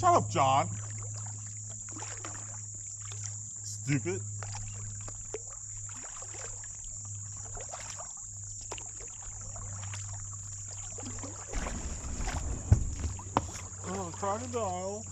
Shut up, John. Stupid. Oh, crocodile.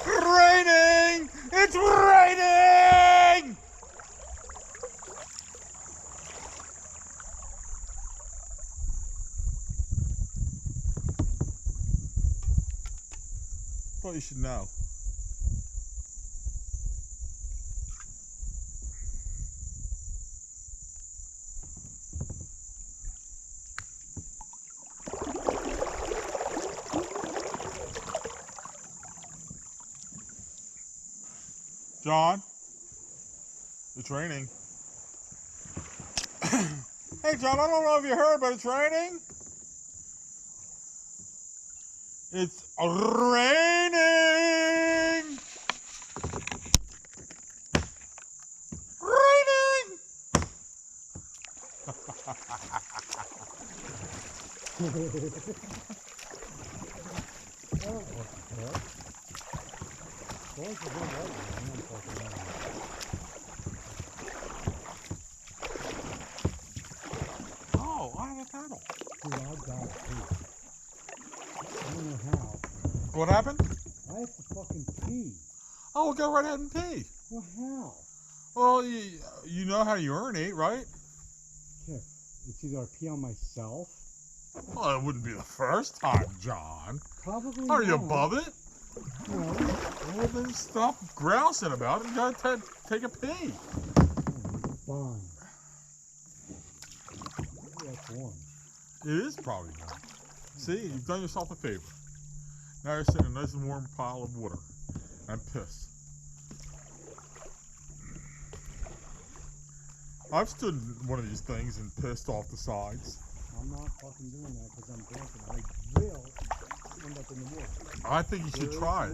Raining! It's raining! Thought you should know. John, it's raining. Hey, John, I don't know if you heard, but it's raining. It's raining. Raining. Oh, I have a paddle. Dude, I got it too. I don't know how. What happened? I have to fucking pee. Oh, well, go right ahead and pee. Well, how? Well, you know how to urinate, right? Yeah, it's either I pee on myself. Well, it wouldn't be the first time, John. Probably Are you not. above it? No. Well, then stop grousing about it and go take a pee. Fine. That's one. It is probably not. See, you've done yourself a favor. Now you're sitting in a nice and warm pile of water and piss. I've stood in one of these things and pissed off the sides. I'm not fucking doing that because I'm drinking. I will end up in the water. I think you should try it.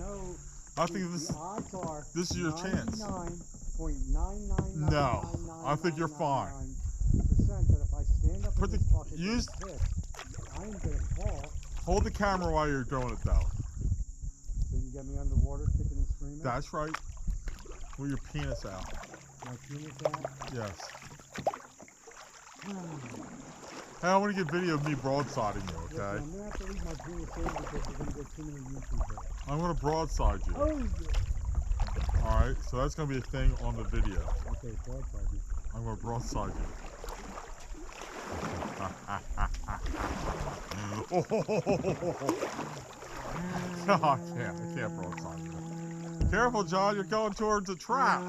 I think The odds are this is your chance. 99.9999999% No, I think you're fine. that if I stand up in this bucket and use- piss, I am gonna fall. Hold the camera while you're doing it, though. So you can get me underwater kicking and screaming? That's right. With your penis out. My penis out? Yes. Hey, I want to get video of me broadsiding you, Listen, okay? I'm gonna have to leave my penis in because we're gonna get too many YouTube hits. I'm going to broadside you. Oh yeah. Alright, so that's going to be a thing on the video. Okay, broadside you. I'm going to broadside you. No, I can't broadside you. Careful, John, you're going towards a trap.